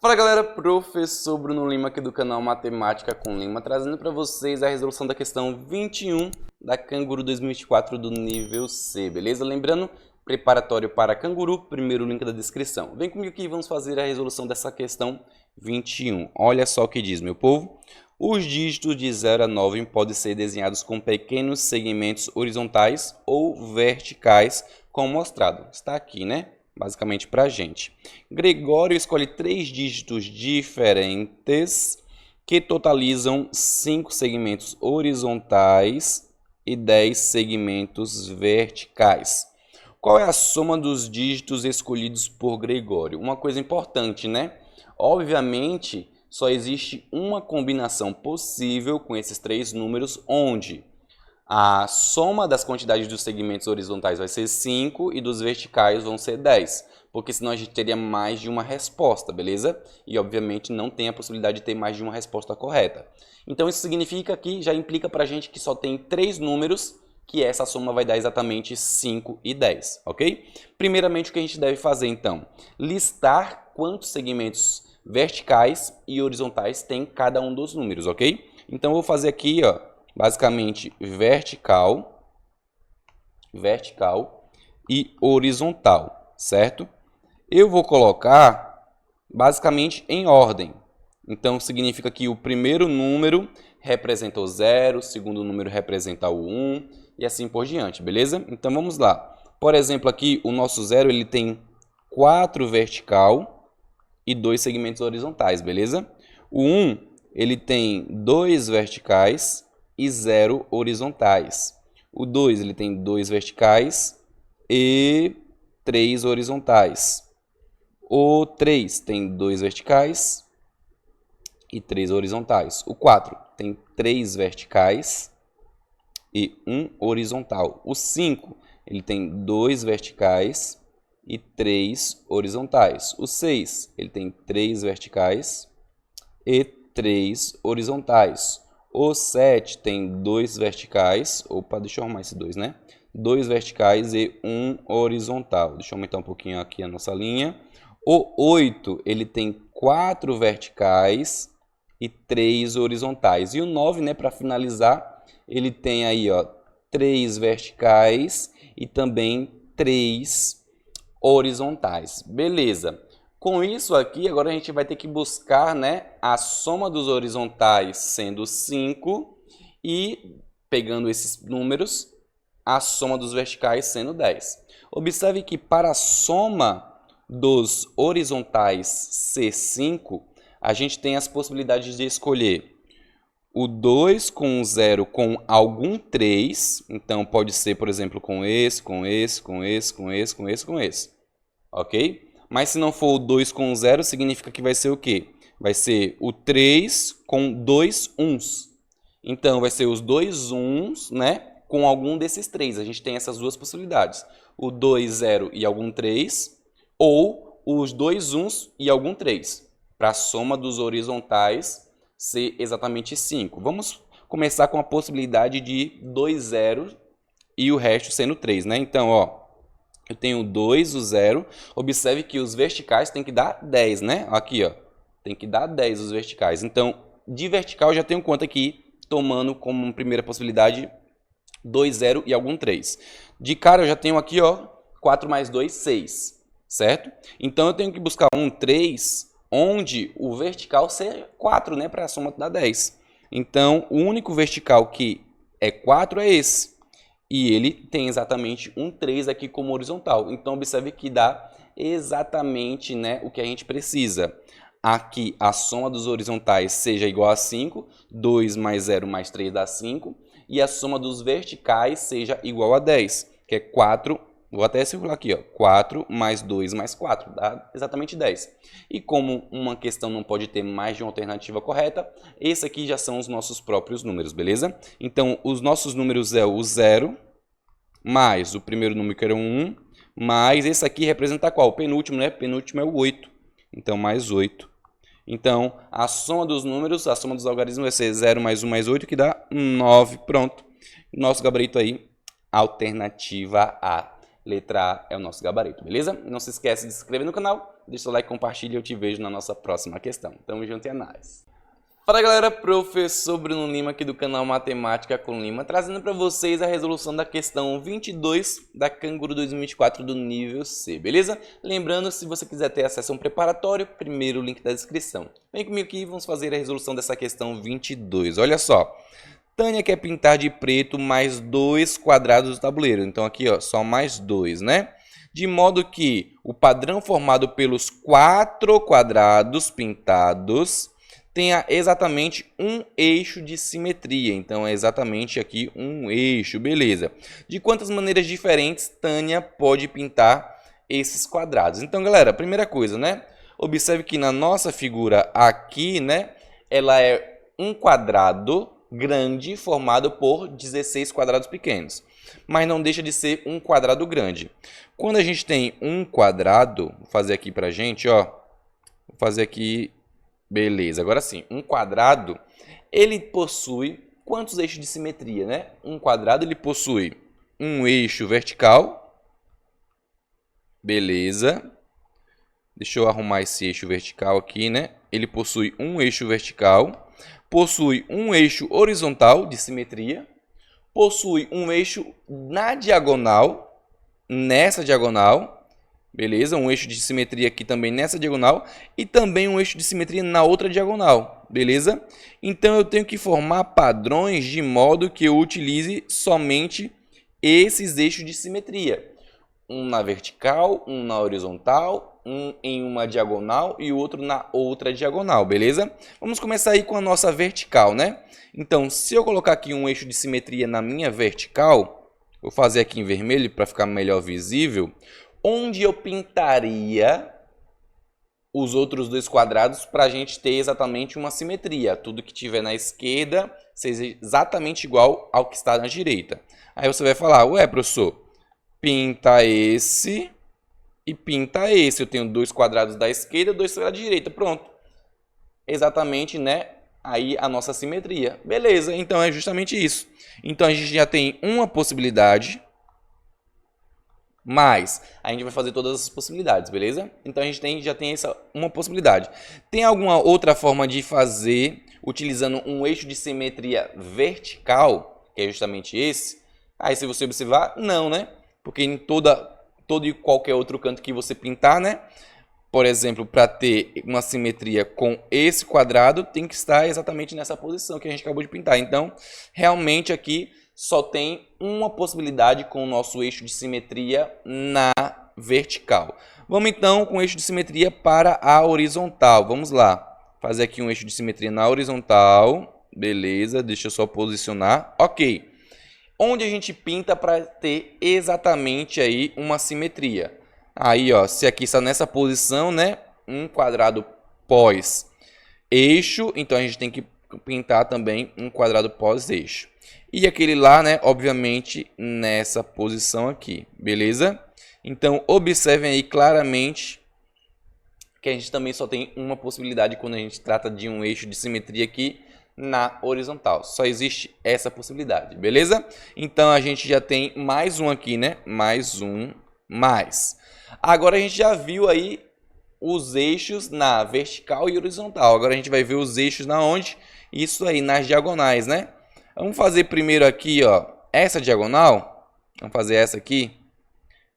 Fala galera, professor Bruno Lima aqui do canal Matemática com Lima, trazendo para vocês a resolução da questão 21 da Canguru 2024 do nível C, beleza? Lembrando, preparatório para Canguru, primeiro link da descrição. Vem comigo aqui e vamos fazer a resolução dessa questão 21. Olha só o que diz, meu povo. Os dígitos de 0 a 9 podem ser desenhados com pequenos segmentos horizontais ou verticais, como mostrado. Está aqui, né? Basicamente para a gente. Gregório escolhe 3 dígitos diferentes que totalizam 5 segmentos horizontais e 10 segmentos verticais. Qual é a soma dos dígitos escolhidos por Gregório? Uma coisa importante, né? Obviamente, só existe uma combinação possível com esses 3 números, onde a soma das quantidades dos segmentos horizontais vai ser 5 e dos verticais vão ser 10, porque senão a gente teria mais de uma resposta, beleza? E obviamente não tem a possibilidade de ter mais de uma resposta correta. Então isso significa que já implica para a gente que só tem 3 números, que essa soma vai dar exatamente 5 e 10, ok? Primeiramente o que a gente deve fazer então? Listar quantos segmentos verticais e horizontais tem cada um dos números, ok? Então eu vou fazer aqui, ó, basicamente vertical e horizontal, certo? Eu vou colocar basicamente em ordem. Então significa que o primeiro número representa o 0, o segundo número representa o 1 e assim por diante, beleza? Então vamos lá. Por exemplo, aqui o nosso 0 ele tem 4 vertical e 2 segmentos horizontais, beleza? O 1 ele tem 2 verticais e 0 horizontais. O 2 ele tem 2 verticais e 3 horizontais. O 3 tem 2 verticais e 3 horizontais. O 4 tem 3 verticais e 1 horizontal. O 5 ele tem 2 verticais e 3 horizontais. O 6 ele tem 3 verticais e 3 horizontais. O 7 tem 2 verticais, opa, deixa eu arrumar esse 2, né? 2 verticais e 1 horizontal. Deixa eu aumentar um pouquinho aqui a nossa linha. O 8, ele tem 4 verticais e 3 horizontais. E o 9, né, para finalizar, ele tem aí, ó, 3 verticais e também 3 horizontais. Beleza. Com isso aqui, agora a gente vai ter que buscar, né, a soma dos horizontais sendo 5 e, pegando esses números, a soma dos verticais sendo 10. Observe que para a soma dos horizontais ser 5, a gente tem as possibilidades de escolher o 2 com o 0 com algum 3, então pode ser, por exemplo, com esse, ok? Mas se não for o 2 com 0, significa que vai ser o quê? Vai ser o 3 com 2 uns. Então, vai ser os 2 uns, né, com algum desses 3. A gente tem essas duas possibilidades. O 2, 0 e algum 3, ou os 2 uns e algum 3. Para a soma dos horizontais ser exatamente 5. Vamos começar com a possibilidade de 2 zeros e o resto sendo 3, né? Então, ó, eu tenho 2, o 0. Observe que os verticais tem que dar 10, né? Aqui, ó. Tem que dar 10 os verticais. Então, de vertical, eu já tenho conta aqui, tomando como primeira possibilidade 2, 0 e algum 3. De cara, eu já tenho aqui, ó, 4 mais 2, 6. Certo? Então, eu tenho que buscar um 3, onde o vertical seja 4, né? Para a soma dar 10. Então, o único vertical que é 4 é esse. E ele tem exatamente um 3 aqui como horizontal. Então, observe que dá exatamente, né, o que a gente precisa. Aqui, a soma dos horizontais seja igual a 5. 2 mais 0 mais 3 dá 5. E a soma dos verticais seja igual a 10, que é 4. Vou até circular aqui, ó. 4 mais 2 mais 4 dá exatamente 10. E como uma questão não pode ter mais de uma alternativa correta, esse aqui já são os nossos próprios números, beleza? Então, os nossos números é o 0, mais o primeiro número que era o 1, mais esse aqui representa qual? O penúltimo, né? O penúltimo é o 8. Então, mais 8. Então, a soma dos números, a soma dos algarismos vai ser 0 mais 1 mais 8, que dá 9. Pronto. Nosso gabarito aí, alternativa A. Letra A é o nosso gabarito, beleza? Não se esquece de se inscrever no canal, deixa o like, compartilha e eu te vejo na nossa próxima questão. Tamo junto e é nóis! Fala galera, professor Bruno Lima aqui do canal Matemática com Lima, trazendo para vocês a resolução da questão 22 da Canguru 2024 do nível C, beleza? Lembrando, se você quiser ter acesso a um preparatório, primeiro link da descrição. Vem comigo aqui e vamos fazer a resolução dessa questão 22. Olha só, Tânia quer pintar de preto mais 2 quadrados do tabuleiro, então aqui ó, só mais 2, né? De modo que o padrão formado pelos 4 quadrados pintados tenha exatamente um eixo de simetria. Então, é exatamente aqui um eixo, beleza. De quantas maneiras diferentes Tânia pode pintar esses quadrados? Então, galera, primeira coisa, né? Observe que na nossa figura aqui, né? Ela é um quadrado grande formado por 16 quadrados pequenos. Mas não deixa de ser um quadrado grande. Quando a gente tem um quadrado, vou fazer aqui pra gente, ó. Vou fazer aqui... Beleza, agora sim, um quadrado, ele possui quantos eixos de simetria, né? Um quadrado, ele possui um eixo vertical, beleza. Deixa eu arrumar esse eixo vertical aqui, né? Ele possui um eixo vertical, possui um eixo horizontal de simetria, possui um eixo na diagonal, nessa diagonal, beleza? Um eixo de simetria aqui também nessa diagonal e também um eixo de simetria na outra diagonal, beleza? Então, eu tenho que formar padrões de modo que eu utilize somente esses eixos de simetria. Um na vertical, um na horizontal, um em uma diagonal e o outro na outra diagonal, beleza? Vamos começar aí com a nossa vertical, né? Então, se eu colocar aqui um eixo de simetria na minha vertical, vou fazer aqui em vermelho para ficar melhor visível, onde eu pintaria os outros dois quadrados para a gente ter exatamente uma simetria. Tudo que tiver na esquerda seja exatamente igual ao que está na direita. Aí você vai falar, ué, professor, pinta esse e pinta esse. Eu tenho dois quadrados da esquerda e dois quadrados da direita. Pronto. Exatamente, né? Aí a nossa simetria. Beleza, então é justamente isso. Então a gente já tem uma possibilidade... Mas a gente vai fazer todas as possibilidades, beleza? Então a gente já tem essa uma possibilidade. Tem alguma outra forma de fazer utilizando um eixo de simetria vertical, que é justamente esse? Aí se você observar, não, né? Porque em todo e qualquer outro canto que você pintar, né? Por exemplo, para ter uma simetria com esse quadrado, tem que estar exatamente nessa posição que a gente acabou de pintar. Então, realmente aqui... só tem uma possibilidade com o nosso eixo de simetria na vertical. Vamos então com o eixo de simetria para a horizontal. Vamos lá. Fazer aqui um eixo de simetria na horizontal. Beleza, deixa eu só posicionar. Ok. Onde a gente pinta para ter exatamente aí uma simetria? Aí, ó, se aqui está nessa posição, né? Um quadrado pós eixo, então a gente tem que pintar também um quadrado pós eixo. E aquele lá, né, obviamente, nessa posição aqui, beleza? Então, observem aí claramente que a gente também só tem uma possibilidade quando a gente trata de um eixo de simetria aqui na horizontal. Só existe essa possibilidade, beleza? Então, a gente já tem mais um aqui, né? Mais um, mais. Agora, a gente já viu aí os eixos na vertical e horizontal. Agora, a gente vai ver os eixos na onde? Isso aí, nas diagonais, né? Vamos fazer primeiro aqui, ó, essa diagonal. Vamos fazer essa aqui.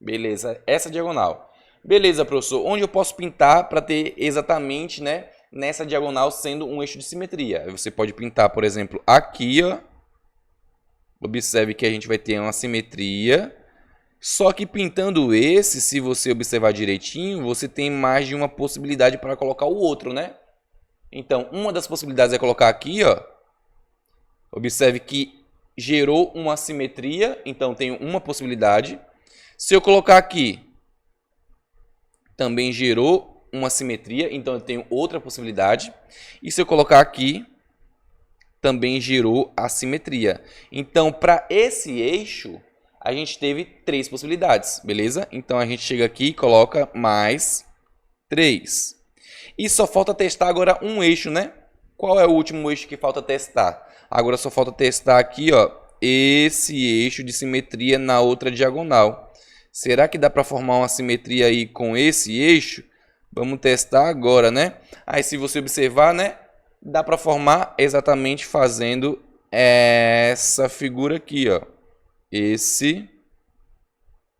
Beleza, essa diagonal. Beleza, professor. Onde eu posso pintar para ter exatamente, né, nessa diagonal sendo um eixo de simetria? Você pode pintar, por exemplo, aqui, ó. Observe que a gente vai ter uma simetria. Só que pintando esse, se você observar direitinho, você tem mais de uma possibilidade para colocar o outro, né? Então, uma das possibilidades é colocar aqui, ó. Observe que gerou uma simetria, então tenho uma possibilidade. Se eu colocar aqui, também gerou uma simetria, então eu tenho outra possibilidade. E se eu colocar aqui, também gerou a simetria. Então, para esse eixo, a gente teve 3 possibilidades, beleza? Então, a gente chega aqui e coloca mais 3. E só falta testar agora um eixo, né? Qual é o último eixo que falta testar? Agora só falta testar aqui, ó, esse eixo de simetria na outra diagonal. Será que dá para formar uma simetria aí com esse eixo? Vamos testar agora, né? Aí se você observar, né, dá para formar exatamente fazendo essa figura aqui, ó. Esse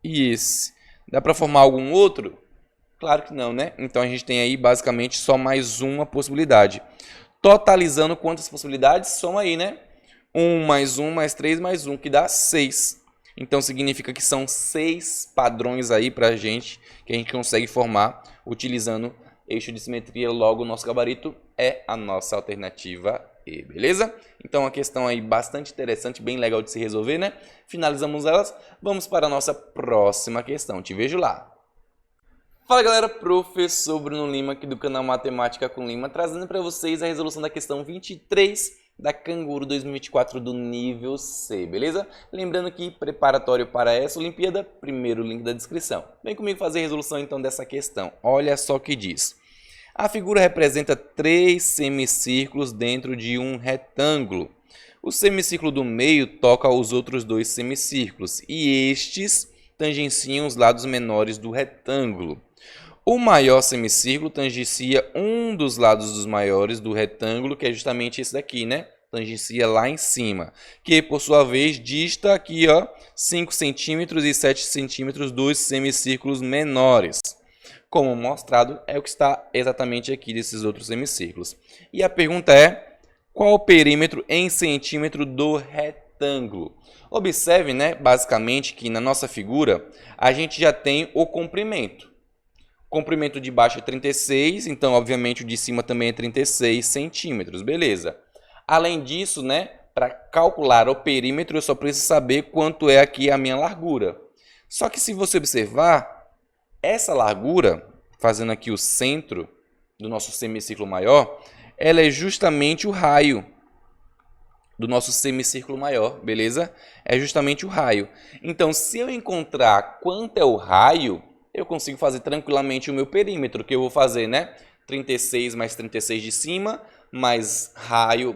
e esse. Dá para formar algum outro? Claro que não, né? Então a gente tem aí basicamente só mais uma possibilidade. Totalizando quantas possibilidades? Soma aí, né? 1 mais 1 mais 3 mais 1, que dá 6. Então significa que são 6 padrões aí para a gente, que a gente consegue formar utilizando eixo de simetria. Logo, o nosso gabarito é a nossa alternativa E, beleza? Então, uma questão aí bastante interessante, bem legal de se resolver, né? Finalizamos elas, vamos para a nossa próxima questão. Te vejo lá. Fala galera, professor Bruno Lima aqui do canal Matemática com Lima, trazendo para vocês a resolução da questão 23 da Canguru 2024 do nível C, beleza? Lembrando que preparatório para essa Olimpíada, primeiro link da descrição. Vem comigo fazer a resolução então dessa questão. Olha só o que diz. A figura representa 3 semicírculos dentro de um retângulo. O semicírculo do meio toca os outros 2 semicírculos e estes tangenciam os lados menores do retângulo. O maior semicírculo tangencia um dos lados dos maiores do retângulo, que é justamente esse daqui, né? Tangencia lá em cima, que por sua vez dista aqui, ó, 5 centímetros e 7 centímetros dos semicírculos menores. Como mostrado, é o que está exatamente aqui desses outros semicírculos. E a pergunta é, qual o perímetro em centímetro do retângulo? Observe, né, basicamente, que na nossa figura, a gente já tem o comprimento. O comprimento de baixo é 36, então, obviamente, o de cima também é 36 centímetros, beleza. Além disso, né, para calcular o perímetro, eu só preciso saber quanto é aqui a minha largura. Só que se você observar, essa largura, fazendo aqui o centro do nosso semicírculo maior, ela é justamente o raio do nosso semicírculo maior, beleza? É justamente o raio. Então, se eu encontrar quanto é o raio, eu consigo fazer tranquilamente o meu perímetro, que eu vou fazer, né? 36 mais 36 de cima, mais raio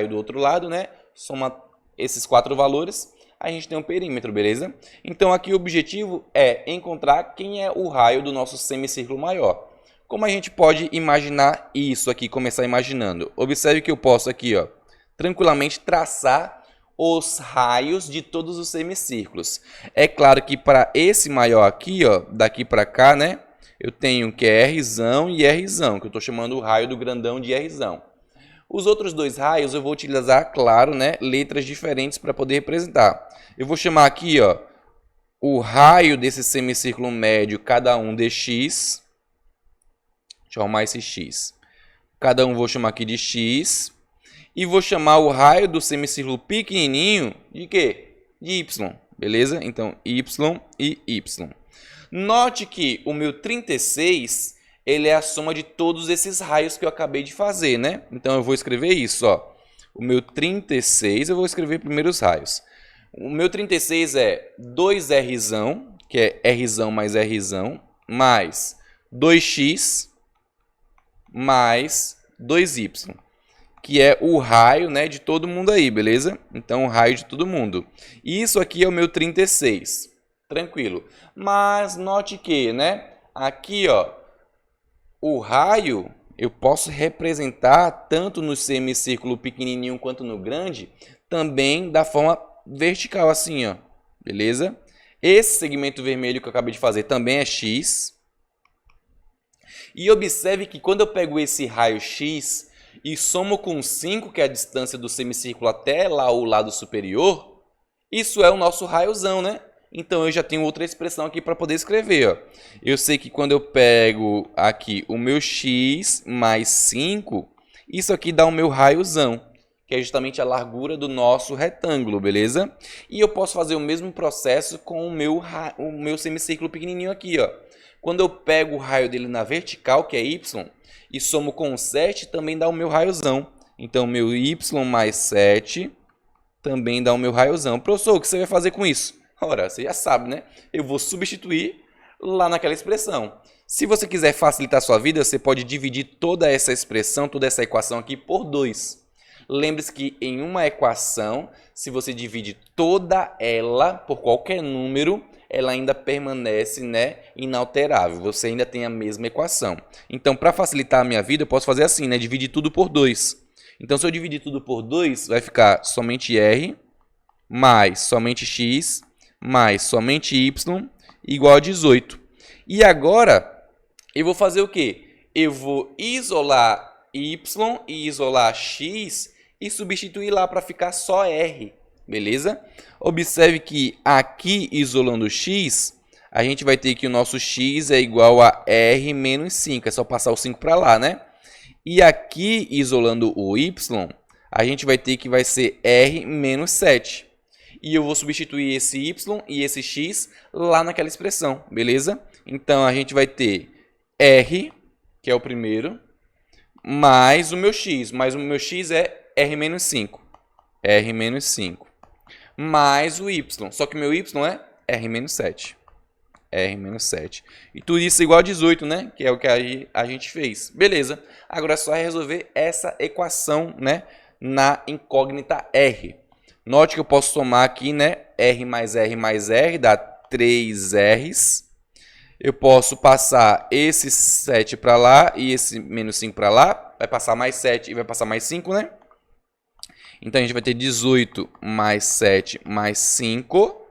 do outro lado, né? Soma esses 4 valores, a gente tem um perímetro, beleza? Então, aqui o objetivo é encontrar quem é o raio do nosso semicírculo maior. Como a gente pode imaginar isso aqui, começar imaginando? Observe que eu posso aqui, ó, tranquilamente traçar os raios de todos os semicírculos. É claro que para esse maior aqui, ó, daqui para cá, né, eu tenho que é Rzão e Rzão, que eu estou chamando o raio do grandão de Rzão. Os outros 2 raios eu vou utilizar, claro, né, letras diferentes para poder representar. Eu vou chamar aqui, ó, o raio desse semicírculo médio, cada um de x. Deixa eu arrumar esse x. Cada um vou chamar aqui de x. E vou chamar o raio do semicírculo pequenininho de quê? De y, beleza? Então, y e y. Note que o meu 36, ele é a soma de todos esses raios que eu acabei de fazer, né? Então, eu vou escrever isso, ó. O meu 36, eu vou escrever primeiro os raios. O meu 36 é 2Rzão, que é Rzão mais Rzão, mais 2x, mais 2y. Que é o raio, né, de todo mundo aí, beleza? Então, o raio de todo mundo. Isso aqui é o meu 36. Tranquilo. Mas note que, né, aqui, ó, o raio eu posso representar tanto no semicírculo pequenininho quanto no grande, também da forma vertical, assim, ó. Beleza? Esse segmento vermelho que eu acabei de fazer também é x. E observe que quando eu pego esse raio x e somo com 5, que é a distância do semicírculo até lá o lado superior, isso é o nosso raiozão, né? Então, eu já tenho outra expressão aqui para poder escrever, ó. Eu sei que quando eu pego aqui o meu x mais 5, isso aqui dá o meu raiozão, que é justamente a largura do nosso retângulo, beleza? E eu posso fazer o mesmo processo com o meu semicírculo pequenininho aqui, ó. Quando eu pego o raio dele na vertical, que é y, e somo com 7, também dá o meu raiozão. Então, meu y mais 7 também dá o meu raiozão. Professor, o que você vai fazer com isso? Ora, você já sabe, né? Eu vou substituir lá naquela expressão. Se você quiser facilitar a sua vida, você pode dividir toda essa expressão, toda essa equação aqui por 2. Lembre-se que em uma equação, se você divide toda ela por qualquer número, ela ainda permanece, né, inalterável. Você ainda tem a mesma equação. Então, para facilitar a minha vida, eu posso fazer assim, né, dividir tudo por 2. Então, se eu dividir tudo por 2, vai ficar somente R mais somente X mais somente Y igual a 18. E agora, eu vou fazer o quê? Eu vou isolar Y e isolar X e substituir lá para ficar só R, beleza? Observe que aqui, isolando X, a gente vai ter que o nosso X é igual a R menos 5. É só passar o 5 para lá, né? E aqui, isolando o Y, a gente vai ter que vai ser R menos 7. E eu vou substituir esse Y e esse X lá naquela expressão, beleza? Então, a gente vai ter R, que é o primeiro, mais o meu X. Mas o meu X é R menos 5. R menos 5. Mais o Y. Só que meu Y é R menos 7. R menos 7. E tudo isso igual a 18, né? Que é o que a gente fez. Beleza. Agora é só resolver essa equação, né? Na incógnita R. Note que eu posso somar aqui, né? R mais R dá 3Rs. Eu posso passar esse 7 para lá e esse menos 5 para lá. Vai passar mais 7 e vai passar mais 5, né? Então, a gente vai ter 18 mais 7 mais 5.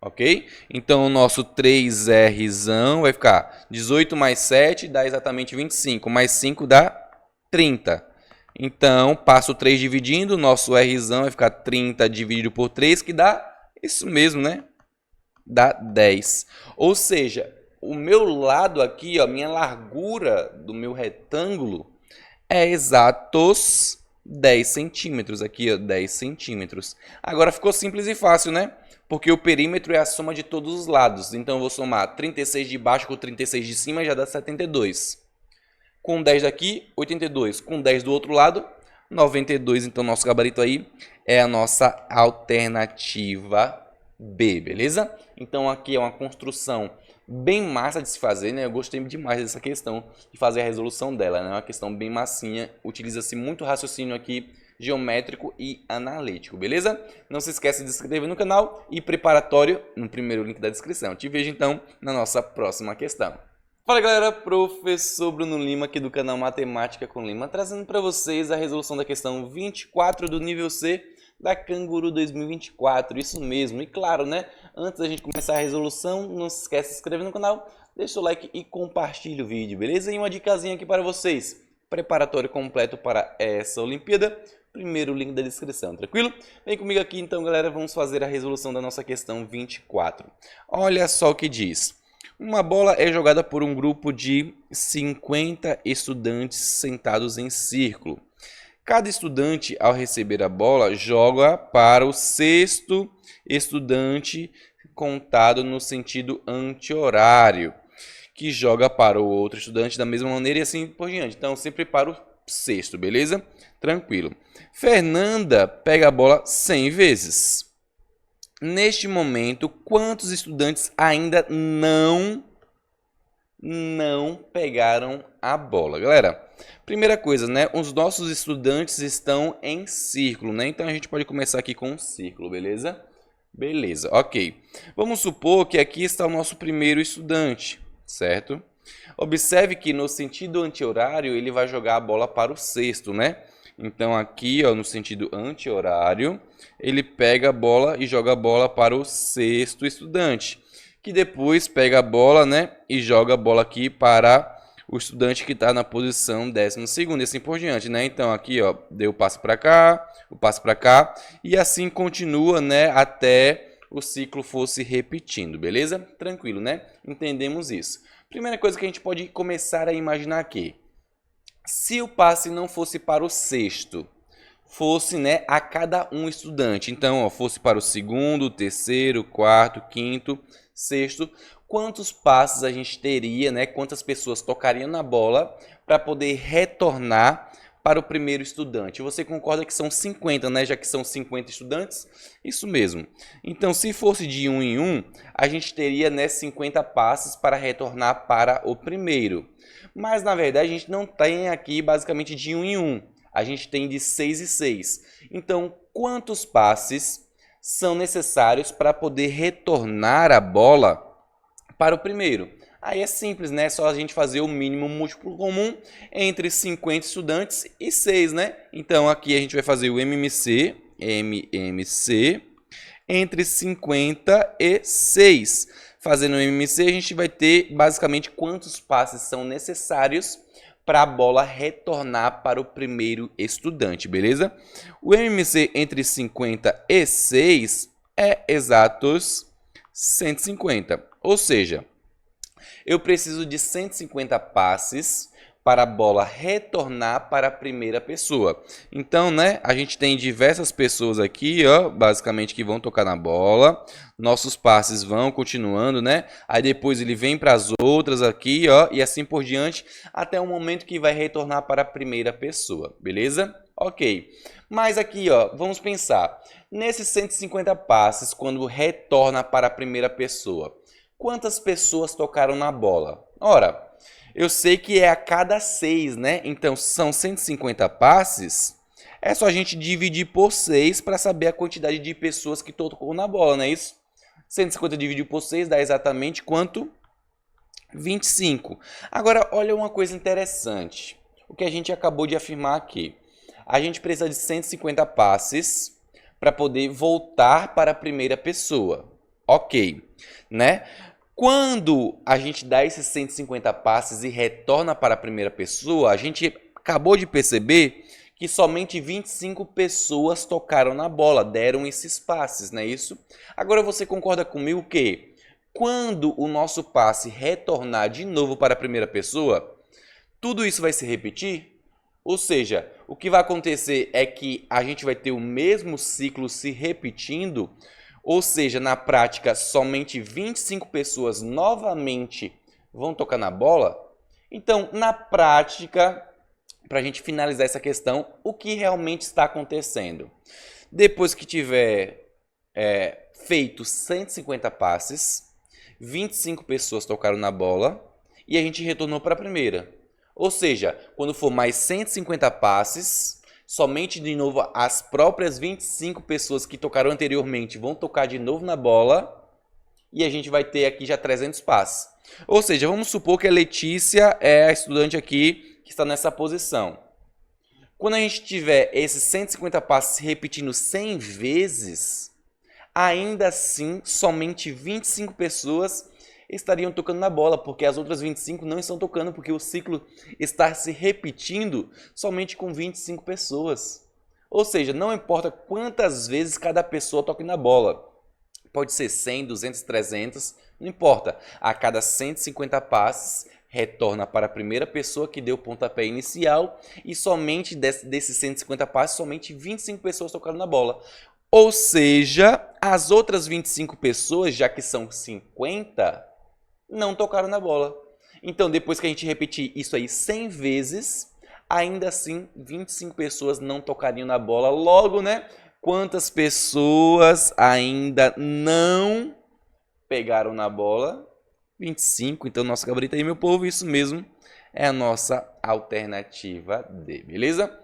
Ok? Então, o nosso 3Rzão vai ficar 18 mais 7 dá exatamente 25. Mais 5 dá 30. Então, passo o 3 dividindo, nosso Rzão vai ficar 30 dividido por 3, que dá isso mesmo, né? Dá 10. Ou seja, o meu lado aqui, ó, minha largura do meu retângulo é exatos 10 centímetros. Aqui, ó, 10 centímetros. Agora ficou simples e fácil, né? Porque o perímetro é a soma de todos os lados. Então, eu vou somar 36 de baixo com 36 de cima, já dá 72. Com 10 daqui, 82. Com 10 do outro lado, 92. Então, nosso gabarito aí é a nossa alternativa B, beleza? Então, aqui é uma construção bem massa de se fazer, né? Eu gostei demais dessa questão de fazer a resolução dela, né? É uma questão bem massinha. Utiliza-se muito raciocínio aqui geométrico e analítico, beleza? Não se esqueça de se inscrever no canal e preparatório no primeiro link da descrição. Te vejo, então, na nossa próxima questão. Fala galera, professor Bruno Lima aqui do canal Matemática com Lima, trazendo para vocês a resolução da questão 24 do nível C da Canguru 2024, isso mesmo. E claro, né, antes da gente começar a resolução, não se esqueça de se inscrever no canal, deixa o like e compartilha o vídeo, beleza? E uma dicasinha aqui para vocês, preparatório completo para essa Olimpíada, primeiro link da descrição, tranquilo? Vem comigo aqui então galera, vamos fazer a resolução da nossa questão 24. Olha só o que diz. Uma bola é jogada por um grupo de 50 estudantes sentados em círculo. Cada estudante, ao receber a bola, joga para o sexto estudante contado no sentido anti-horário, que joga para o outro estudante da mesma maneira e assim por diante. Então, sempre para o sexto, beleza? Tranquilo. Fernanda pega a bola 100 vezes. Neste momento, quantos estudantes ainda não pegaram a bola? Galera, primeira coisa, né? Os nossos estudantes estão em círculo, né? Então, a gente pode começar aqui com um círculo, beleza? Beleza, ok. Vamos supor que aqui está o nosso primeiro estudante, certo? Observe que no sentido anti-horário, ele vai jogar a bola para o sexto, né? Então, aqui, ó, no sentido anti-horário, ele pega a bola e joga a bola para o sexto estudante, que depois pega a bola, né, e joga a bola aqui para o estudante que está na posição 12º, e assim por diante, né? Então, aqui, ó, deu o passe para cá, e assim continua, né, até o ciclo for se repetindo, beleza? Tranquilo, né? Entendemos isso. Primeira coisa que a gente pode começar a imaginar aqui. Se o passe não fosse para o sexto, fosse, né, a cada um estudante. Então, ó, fosse para o segundo, terceiro, quarto, quinto, sexto. Quantos passes a gente teria, né? Quantas pessoas tocariam na bola para poder retornar para o primeiro estudante? Você concorda que são 50, né? Já que são 50 estudantes? Isso mesmo. Então, se fosse de 1 em 1, a gente teria, né, 50 passes para retornar para o primeiro. Mas, na verdade, a gente não tem aqui basicamente de 1 em 1. A gente tem de 6 em 6. Então, quantos passes são necessários para poder retornar a bola para o primeiro? Aí é simples, né? É só a gente fazer o mínimo múltiplo comum entre 50 estudantes e 6, né? Então, aqui a gente vai fazer o MMC entre 50 e 6. Fazendo o MMC, a gente vai ter basicamente quantos passes são necessários para a bola retornar para o primeiro estudante, beleza? O MMC entre 50 e 6 é exatos 150, ou seja, eu preciso de 150 passes para a bola retornar para a primeira pessoa. Então, né, a gente tem diversas pessoas aqui, ó, basicamente que vão tocar na bola. Nossos passes vão continuando, né? Aí depois ele vem para as outras aqui, ó, e assim por diante, até o momento que vai retornar para a primeira pessoa, beleza? Ok. Mas aqui, ó, vamos pensar. Nesses 150 passes, quando retorna para a primeira pessoa, quantas pessoas tocaram na bola? Ora, eu sei que é a cada 6, né? Então, são 150 passes. É só a gente dividir por 6 para saber a quantidade de pessoas que tocou na bola, não é isso? 150 dividido por 6 dá exatamente quanto? 25. Agora, olha uma coisa interessante. O que a gente acabou de afirmar aqui. A gente precisa de 150 passes para poder voltar para a primeira pessoa. Ok, né? Quando a gente dá esses 150 passes e retorna para a primeira pessoa, a gente acabou de perceber que somente 25 pessoas tocaram na bola, deram esses passes, não é isso? Agora você concorda comigo que quando o nosso passe retornar de novo para a primeira pessoa, tudo isso vai se repetir? Ou seja, o que vai acontecer é que a gente vai ter o mesmo ciclo se repetindo. Ou seja, na prática, somente 25 pessoas novamente vão tocar na bola. Então, na prática, para a gente finalizar essa questão, o que realmente está acontecendo? Depois que tiver feito 150 passes, 25 pessoas tocaram na bola e a gente retornou para a primeira. Ou seja, quando for mais 150 passes, somente de novo as próprias 25 pessoas que tocaram anteriormente vão tocar de novo na bola e a gente vai ter aqui já 300 passes. Ou seja, vamos supor que a Letícia é a estudante aqui que está nessa posição. Quando a gente tiver esses 150 passes repetindo 100 vezes, ainda assim somente 25 pessoas estariam tocando na bola, porque as outras 25 não estão tocando, porque o ciclo está se repetindo somente com 25 pessoas. Ou seja, não importa quantas vezes cada pessoa toque na bola. Pode ser 100, 200, 300, não importa. A cada 150 passes, retorna para a primeira pessoa que deu o pontapé inicial e somente desses 150 passes, somente 25 pessoas tocaram na bola. Ou seja, as outras 25 pessoas, já que são 50, não tocaram na bola. Então, depois que a gente repetir isso aí 100 vezes, ainda assim, 25 pessoas não tocariam na bola. Logo, né? Quantas pessoas ainda não pegaram na bola? 25. Então, nosso gabarito aí, meu povo, isso mesmo é a nossa alternativa D, beleza?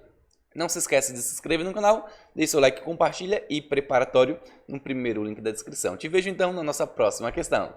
Não se esqueça de se inscrever no canal, deixe seu like, compartilha e preparatório no primeiro link da descrição. Te vejo então na nossa próxima questão.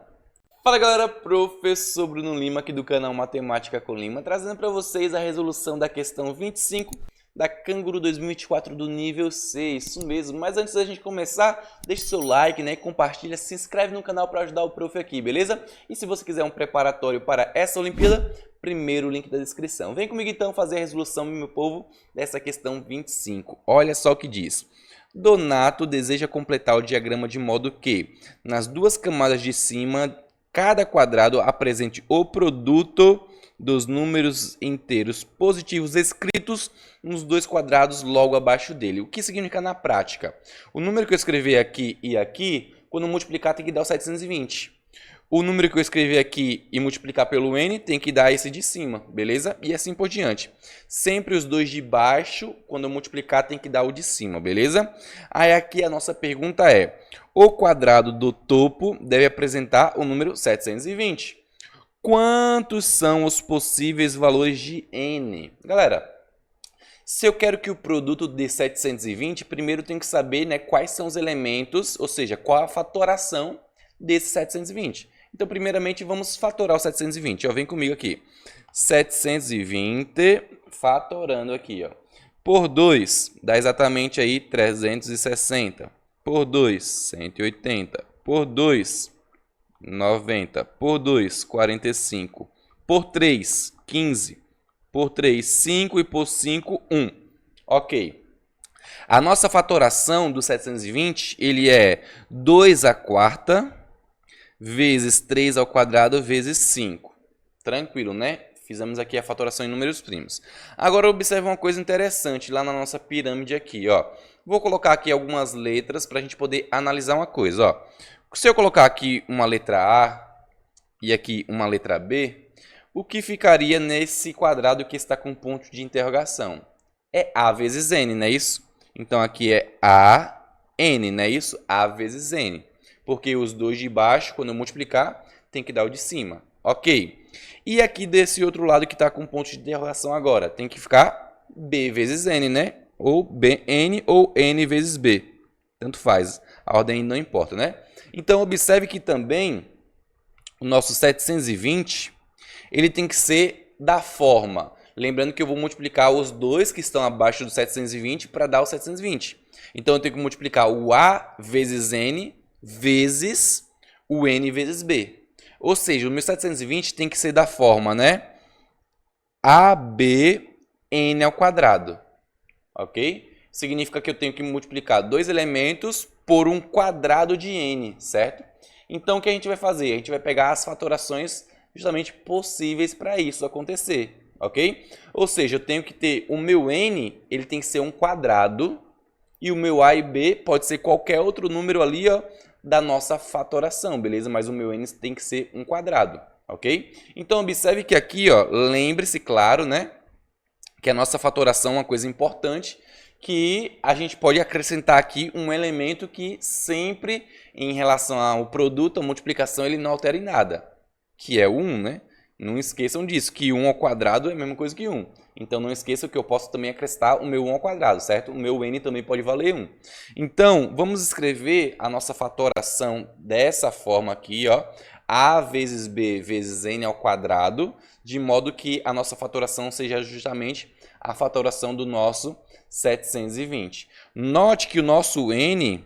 Fala galera, professor Bruno Lima aqui do canal Matemática com Lima, trazendo para vocês a resolução da questão 25 da Canguru 2024 do nível C, isso mesmo. Mas antes da gente começar, deixe seu like, né, compartilha, se inscreve no canal para ajudar o prof aqui, beleza? E se você quiser um preparatório para essa Olimpíada, primeiro link da descrição. Vem comigo então fazer a resolução, meu povo, dessa questão 25. Olha só o que diz. Donato deseja completar o diagrama de modo que, nas duas camadas de cima, cada quadrado apresente o produto dos números inteiros positivos escritos nos dois quadrados logo abaixo dele. O que significa na prática? O número que eu escrevi aqui e aqui, quando multiplicar tem que dar o 720. O número que eu escrevi aqui e multiplicar pelo n tem que dar esse de cima, beleza? E assim por diante. Sempre os dois de baixo, quando eu multiplicar, tem que dar o de cima, beleza? Aí aqui a nossa pergunta é: o quadrado do topo deve apresentar o número 720. Quantos são os possíveis valores de n? Galera, Se eu quero que o produto dê 720, primeiro eu tenho que saber, né, quais são os elementos, ou seja, qual a fatoração desse 720. Então, primeiramente, vamos fatorar o 720. Ó, vem comigo aqui. 720 fatorando aqui, ó, por 2, dá exatamente aí 360. Por 2, 180. Por 2, 90. Por 2, 45. Por 3, 15. Por 3, 5 e por 5, 1. Ok. A nossa fatoração do 720, ele é 2 à quarta vezes 3 ao quadrado vezes 5. Tranquilo, né? Fizemos aqui a fatoração em números primos. Agora observe uma coisa interessante lá na nossa pirâmide aqui, ó. Vou colocar aqui algumas letras para a gente poder analisar uma coisa, ó. Se eu colocar aqui uma letra A e aqui uma letra B, o que ficaria nesse quadrado que está com ponto de interrogação? É A vezes N, não é isso? Então aqui é A, N, não é isso? A vezes N. Porque os dois de baixo, quando eu multiplicar, tem que dar o de cima. Ok. E aqui desse outro lado que está com ponto de interrogação agora, tem que ficar B vezes N, né? Ou BN ou N vezes B. Tanto faz. A ordem não importa, né? Então, observe que também o nosso 720, ele tem que ser da forma. Lembrando que eu vou multiplicar os dois que estão abaixo do 720 para dar o 720. Então, eu tenho que multiplicar o A vezes N vezes o N vezes B. Ou seja, o meu 720 tem que ser da forma, né? ABN ao quadrado. Ok? Significa que eu tenho que multiplicar dois elementos por um quadrado de N, certo? Então, o que a gente vai fazer? A gente vai pegar as fatorações justamente possíveis para isso acontecer, ok? Ou seja, eu tenho que ter o meu N, ele tem que ser um quadrado, e o meu A e B pode ser qualquer outro número ali, ó, da nossa fatoração, beleza? Mas o meu N tem que ser um quadrado, ok? Então, observe que aqui, ó, lembre-se, claro, né, que a nossa fatoração é uma coisa importante, que a gente pode acrescentar aqui um elemento que sempre, em relação ao produto, a multiplicação, ele não altera em nada, que é o 1, né? Não esqueçam disso, que 1 ao quadrado é a mesma coisa que 1. Então, não esqueçam que eu posso também acrescentar o meu 1 ao quadrado, certo? O meu n também pode valer 1. Então, vamos escrever a nossa fatoração dessa forma aqui, ó. A vezes b vezes n ao quadrado, de modo que a nossa fatoração seja justamente a fatoração do nosso 720. Note que o nosso n,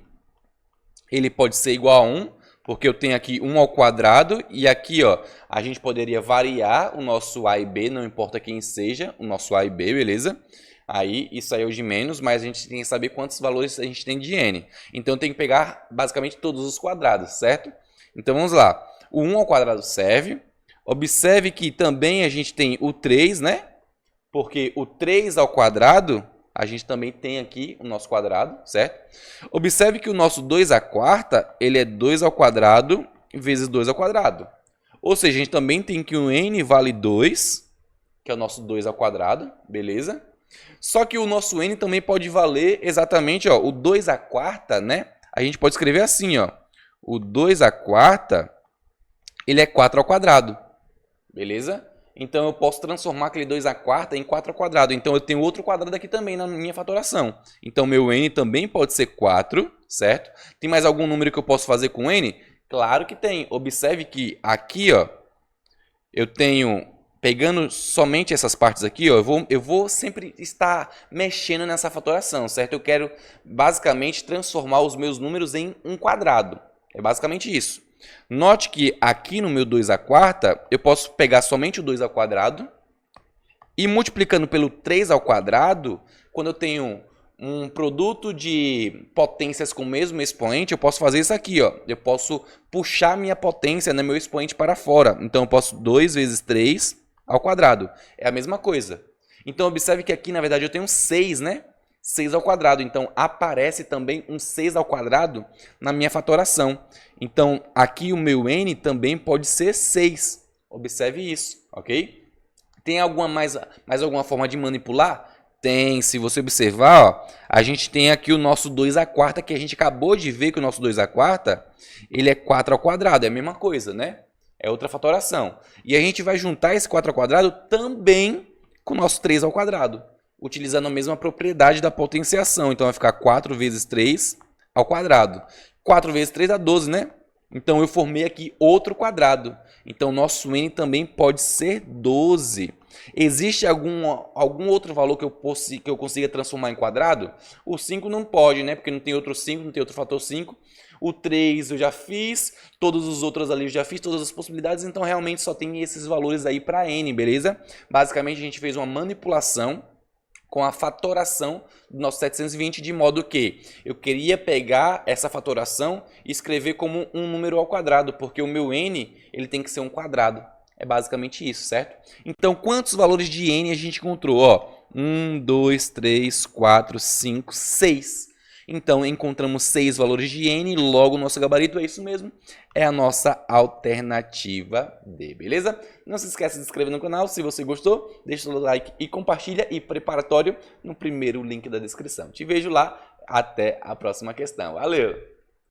ele pode ser igual a 1, porque eu tenho aqui 1 ao quadrado, e aqui, ó, a gente poderia variar o nosso A e B, não importa quem seja, o nosso A e B, beleza? Aí, isso aí é o de menos, mas a gente tem que saber quantos valores a gente tem de N. Então, eu tenho que pegar, basicamente, todos os quadrados, certo? Então, vamos lá. O 1 ao quadrado serve. Observe que também a gente tem o 3, né? Porque o 3 ao quadrado, a gente também tem aqui o nosso quadrado, certo? Observe que o nosso 2 à quarta, ele é 2 ao quadrado vezes 2 ao quadrado. Ou seja, a gente também tem que o n vale 2, que é o nosso 2 ao quadrado, beleza? Só que o nosso n também pode valer exatamente, ó, o 2 à quarta, né? A gente pode escrever assim, ó. O 2 à quarta, ele é 4 ao quadrado, beleza? Então, eu posso transformar aquele 2 à quarta em 4 ao quadrado. Então, eu tenho outro quadrado aqui também na minha fatoração. Então, meu n também pode ser 4, certo? Tem mais algum número que eu posso fazer com n? Claro que tem. Observe que aqui, ó, eu tenho, pegando somente essas partes aqui, ó, eu vou sempre estar mexendo nessa fatoração, certo? Eu quero, basicamente, transformar os meus números em um quadrado. É basicamente isso. Note que aqui no meu 2 à quarta, eu posso pegar somente o 2 ao quadrado e multiplicando pelo 3 ao quadrado, quando eu tenho um produto de potências com o mesmo expoente, eu posso fazer isso aqui, ó. Eu posso puxar minha potência, né, meu expoente para fora. Então, eu posso 2 vezes 3 ao quadrado. É a mesma coisa. Então, observe que aqui, na verdade, eu tenho 6, né? 6 ao quadrado. Então, aparece também um 6 ao quadrado na minha fatoração. Então, aqui o meu n também pode ser 6. Observe isso, ok? Tem mais alguma forma de manipular? Tem. Se você observar, ó, a gente tem aqui o nosso 2 à quarta, que a gente acabou de ver que o nosso 2 à quarta, ele é 4 ao quadrado. É a mesma coisa, né? É outra fatoração. E a gente vai juntar esse 4 ao quadrado também com o nosso 3 ao quadrado. utilizando a mesma propriedade da potenciação. Então vai ficar 4 vezes 3 ao quadrado. 4 vezes 3 dá 12, né? Então eu formei aqui outro quadrado. Então nosso n também pode ser 12. Existe algum outro valor que eu consiga transformar em quadrado? O 5 não pode, né? Porque não tem outro 5, não tem outro fator 5. O 3 eu já fiz, todos os outros ali eu já fiz, todas as possibilidades. Então realmente só tem esses valores aí para n, beleza? Basicamente a gente fez uma manipulação com a fatoração do nosso 720, de modo que eu queria pegar essa fatoração e escrever como um número ao quadrado, porque o meu n ele tem que ser um quadrado. É basicamente isso, certo? Então, quantos valores de n a gente encontrou? Ó, 1, 2, 3, 4, 5, 6. Então, encontramos 6 valores de n, logo o nosso gabarito é isso mesmo, é a nossa alternativa D, beleza? Não se esqueça de se inscrever no canal, se você gostou, deixa o like e compartilha, e preparatório no primeiro link da descrição. Te vejo lá, até a próxima questão. Valeu!